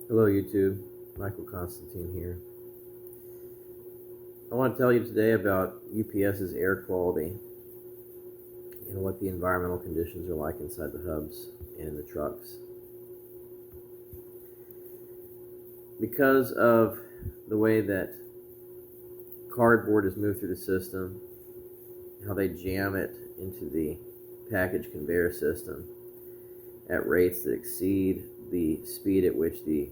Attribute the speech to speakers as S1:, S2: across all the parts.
S1: Hello YouTube, Michael Constantine here. I want to tell you today about UPS's air quality and what the environmental conditions are like inside the hubs and the trucks. Because of the way that cardboard is moved through the system, how they jam it into the package conveyor system at rates that exceed the speed at which the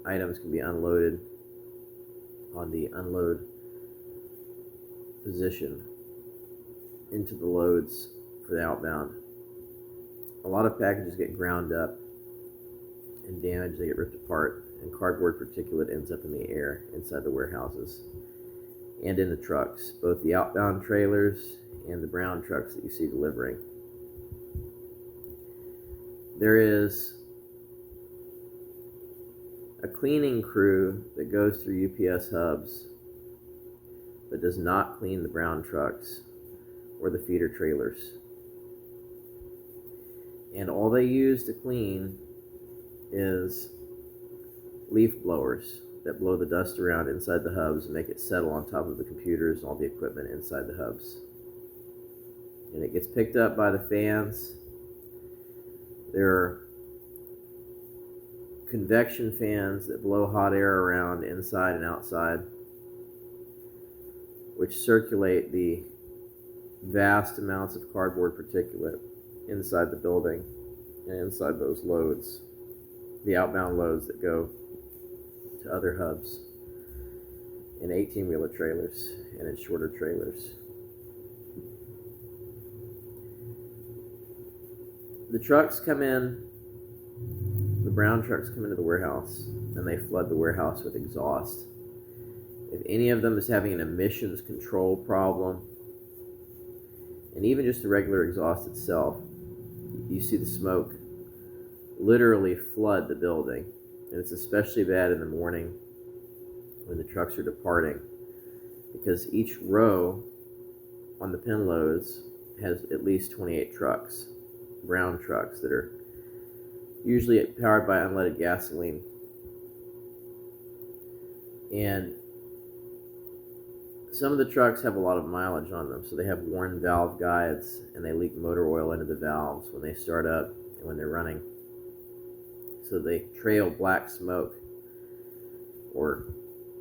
S1: items can be unloaded on the unload position into the loads for the outbound. A lot of packages get ground up and damaged, they get ripped apart, and cardboard particulate ends up in the air inside the warehouses and in the trucks, both the outbound trailers and the brown trucks that you see delivering. There is a cleaning crew that goes through UPS hubs but does not clean the brown trucks or the feeder trailers. And all they use to clean is leaf blowers that blow the dust around inside the hubs and make it settle on top of the computers and all the equipment inside the hubs. And it gets picked up by the fans. There are convection fans that blow hot air around inside and outside, which circulate the vast amounts of cardboard particulate inside the building and inside those loads, the outbound loads that go to other hubs in 18-wheeler trailers and in shorter trailers. The trucks come in, the brown trucks come into the warehouse, and they flood the warehouse with exhaust. If any of them is having an emissions control problem, and even just the regular exhaust itself, you see the smoke literally flood the building. And it's especially bad in the morning when the trucks are departing, because each row on the pin loads has at least 28 trucks, brown trucks that are usually powered by unleaded gasoline. And some of the trucks have a lot of mileage on them, so they have worn valve guides and they leak motor oil into the valves when they start up and when they're running. So they trail black smoke or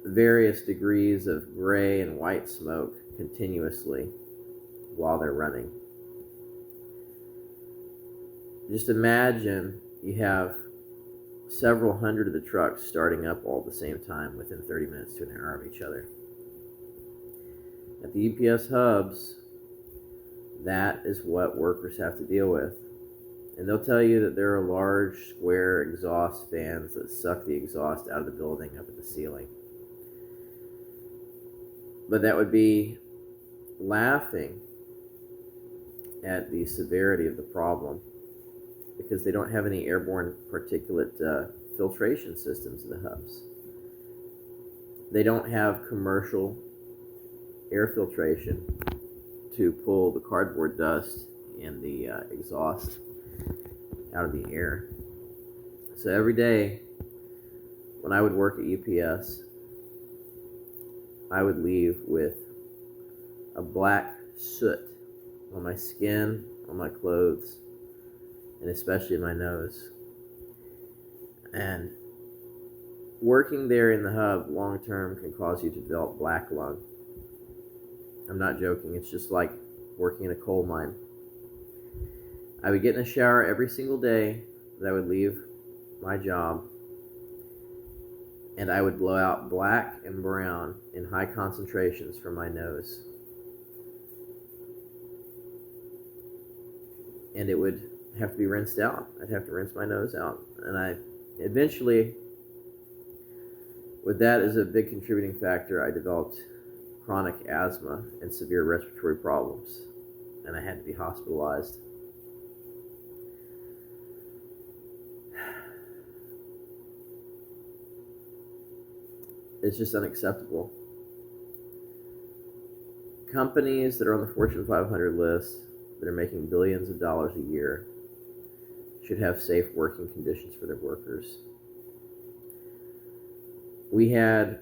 S1: various degrees of gray and white smoke continuously while they're running. Just imagine you have several hundred of the trucks starting up all at the same time within 30 minutes to an hour of each other. At the UPS hubs, that is what workers have to deal with. And they'll tell you that there are large square exhaust fans that suck the exhaust out of the building up at the ceiling. But that would be laughing at the severity of the problem, because they don't have any airborne particulate filtration systems in the hubs. They don't have commercial air filtration to pull the cardboard dust and the exhaust out of the air. So every day when I would work at UPS, I would leave with a black soot on my skin, on my clothes, and especially my nose. And working there in the hub long term can cause you to develop black lung. I'm not joking, it's just like working in a coal mine. I would get in the shower every single day that I would leave my job, and I would blow out black and brown in high concentrations from my nose. And it would have to be rinsed out. I'd have to rinse my nose out. And I eventually, with that as a big contributing factor, I developed chronic asthma and severe respiratory problems, and I had to be hospitalized. It's just unacceptable. Companies that are on the Fortune 500 list that are making billions of dollars a year should have safe working conditions for their workers. We had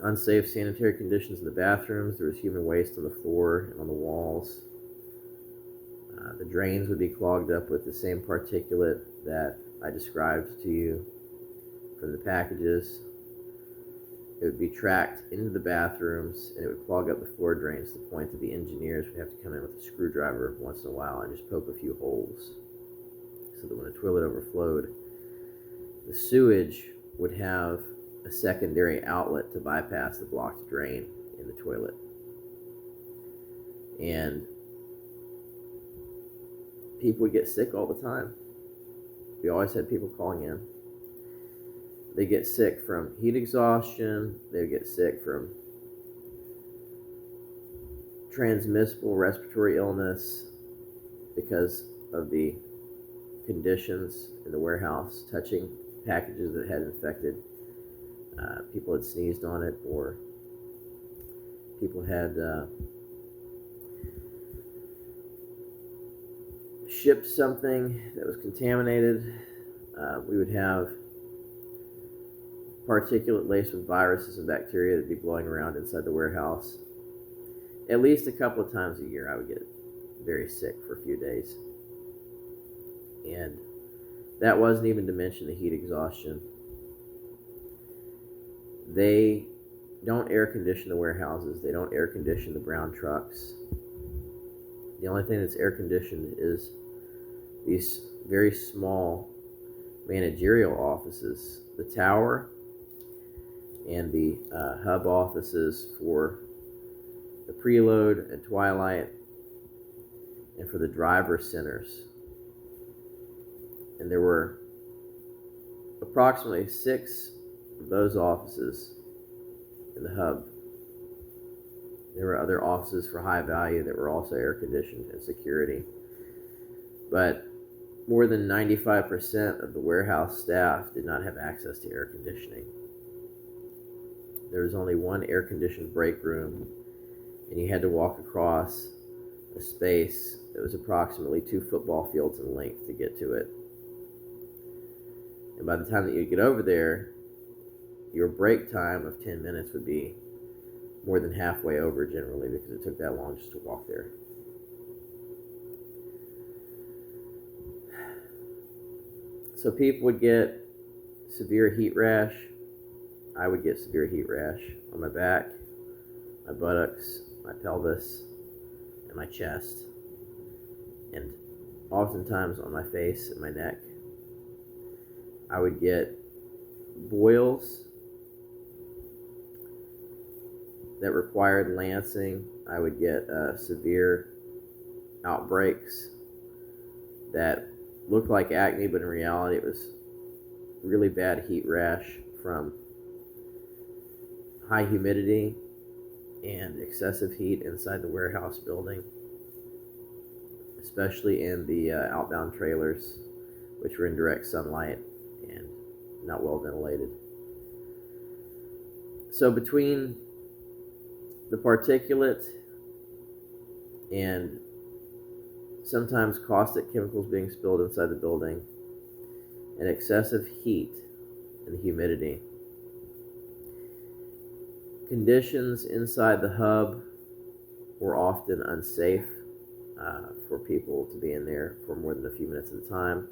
S1: unsafe sanitary conditions in the bathrooms. There was human waste on the floor and on the walls. The drains would be clogged up with the same particulate that I described to you from the packages. It would be tracked into the bathrooms, and it would clog up the floor drains to the point that the engineers would have to come in with a screwdriver once in a while and just poke a few holes so that when a toilet overflowed, the sewage would have a secondary outlet to bypass the blocked drain in the toilet. And people would get sick all the time. We always had people calling in. They get sick from heat exhaustion. They get sick from transmissible respiratory illness because of the conditions in the warehouse, touching packages that had infected. People had sneezed on it, or people had shipped something that was contaminated. We would have particulate laced with viruses and bacteria that would be blowing around inside the warehouse. At least a couple of times a year I would get very sick for a few days. And that wasn't even to mention the heat exhaustion. They don't air condition the warehouses. They don't air condition the brown trucks. The only thing that's air conditioned is these very small managerial offices, the tower and the hub offices for the preload and twilight, and for the driver centers. And there were approximately 6 of those offices in the hub. There were other offices for high value that were also air conditioned and security. But more than 95% of the warehouse staff did not have access to air conditioning. There was only one air conditioned break room, and you had to walk across a space that was approximately 2 football fields in length to get to it. And by the time that you get over there, your break time of 10 minutes would be more than halfway over generally, because it took that long just to walk there. So people would get severe heat rash. I would get severe heat rash on my back, my buttocks, my pelvis, and my chest, and oftentimes on my face and my neck. I would get boils that required lancing. I would get severe outbreaks that looked like acne, but in reality it was really bad heat rash from high humidity and excessive heat inside the warehouse building, especially in the outbound trailers, which were in direct sunlight and not well ventilated. So between the particulate and sometimes caustic chemicals being spilled inside the building and excessive heat and humidity, conditions inside the hub were often unsafe for people to be in there for more than a few minutes at a time.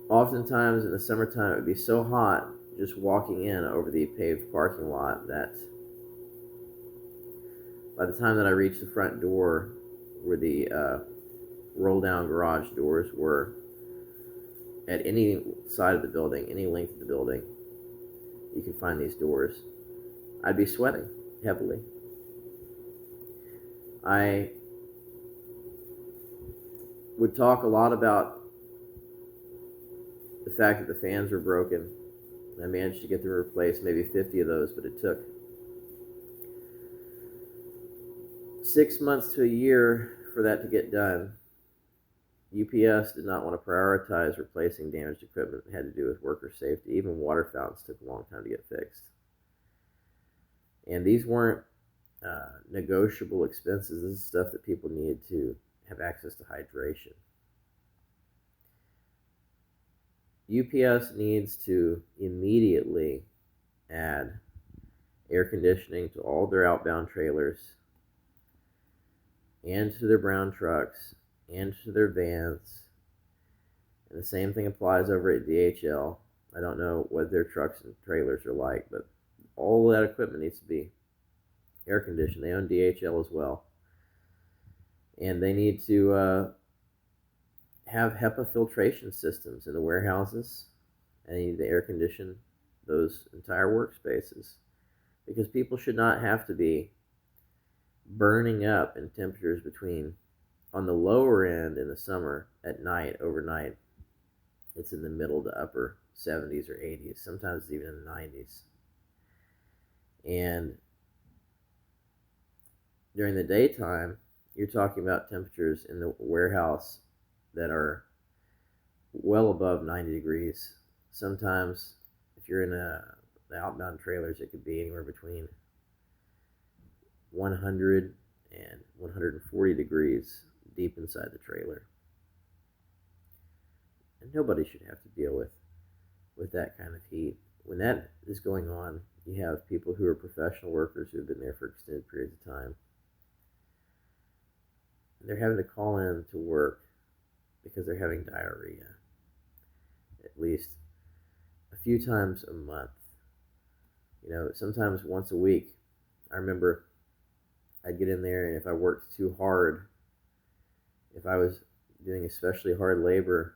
S1: Oftentimes in the summertime it would be so hot just walking in over the paved parking lot that by the time that I reached the front door, where the roll-down garage doors were, at any side of the building, any length of the building, you can find these doors, I'd be sweating heavily. I would talk a lot about the fact that the fans were broken. I managed to get them replaced, maybe 50 of those, but it took 6 months to a year for that to get done. UPS did not want to prioritize replacing damaged equipment that had to do with worker safety. Even water fountains took a long time to get fixed. And these weren't negotiable expenses. This is stuff that people needed to have access to hydration. UPS needs to immediately add air conditioning to all their outbound trailers and to their brown trucks and to their vans. And the same thing applies over at DHL. I don't know what their trucks and trailers are like, but all that equipment needs to be air conditioned. They own DHL as well. And they need to have HEPA filtration systems in the warehouses, and they need to air condition those entire workspaces, because people should not have to be burning up in temperatures between, on the lower end in the summer at night, overnight, it's in the middle to upper 70s or 80s, sometimes even in the 90s. And during the daytime, you're talking about temperatures in the warehouse that are well above 90 degrees. Sometimes, if you're in the outbound trailers, it could be anywhere between 100 and 140 degrees deep inside the trailer. And nobody should have to deal with that kind of heat. When that is going on, you have people who are professional workers who have been there for extended periods of time. They're having to call in to work because they're having diarrhea at least a few times a month. Sometimes once a week. I remember I'd get in there, and if I worked too hard, if I was doing especially hard labor,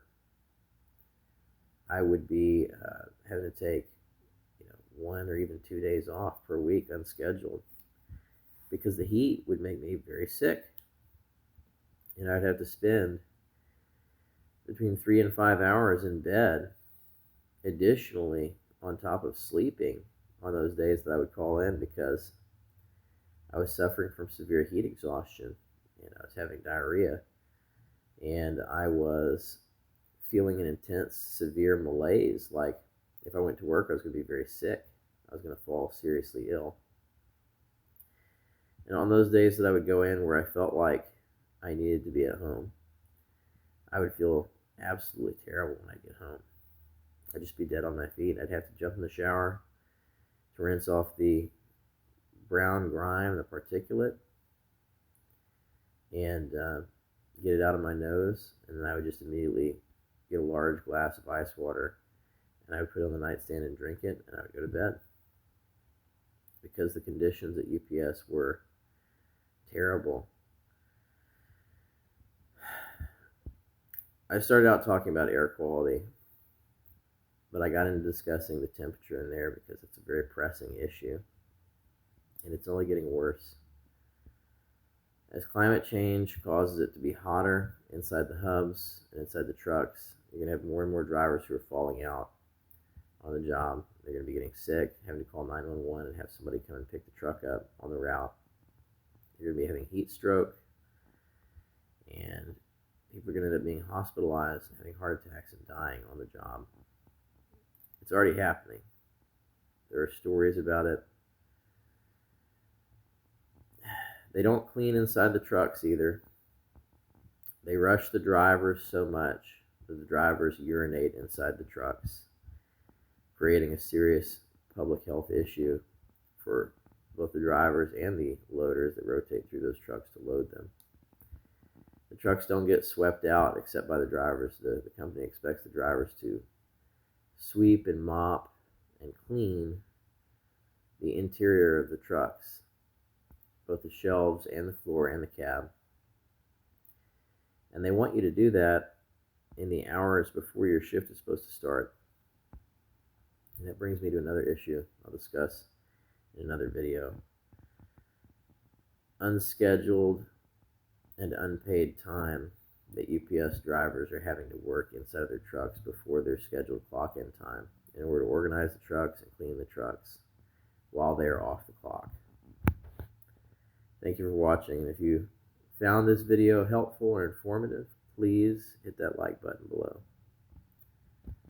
S1: I would be having to take 1 or even 2 days off per week unscheduled, because the heat would make me very sick. And I'd have to spend between 3 and 5 hours in bed, additionally, on top of sleeping on those days that I would call in, because I was suffering from severe heat exhaustion, and I was having diarrhea, and I was feeling an intense, severe malaise. Like, if I went to work, I was going to be very sick. I was going to fall seriously ill. And on those days that I would go in where I felt like I needed to be at home, I would feel absolutely terrible when I get home. I'd just be dead on my feet. I'd have to jump in the shower to rinse off the brown grime, the particulate, and get it out of my nose. And then I would just immediately get a large glass of ice water, and I would put it on the nightstand and drink it, and I would go to bed, because the conditions at UPS were terrible. I started out talking about air quality, but I got into discussing the temperature in there because it's a very pressing issue, and it's only getting worse. As climate change causes it to be hotter inside the hubs and inside the trucks, you're going to have more and more drivers who are falling out on the job. They're going to be getting sick, having to call 911 and have somebody come and pick the truck up on the route. You're going to be having heat stroke, and people are going to end up being hospitalized and having heart attacks and dying on the job. It's already happening. There are stories about it. They don't clean inside the trucks either. They rush the drivers so much that the drivers urinate inside the trucks, creating a serious public health issue for both the drivers and the loaders that rotate through those trucks to load them. The trucks don't get swept out except by the drivers. The company expects the drivers to sweep and mop and clean the interior of the trucks, both the shelves and the floor and the cab. And they want you to do that in the hours before your shift is supposed to start. And that brings me to another issue I'll discuss in another video. Unscheduled and unpaid time that UPS drivers are having to work inside of their trucks before their scheduled clock-in time in order to organize the trucks and clean the trucks while they're off the clock. Thank you for watching, and if you found this video helpful or informative, please hit that like button below.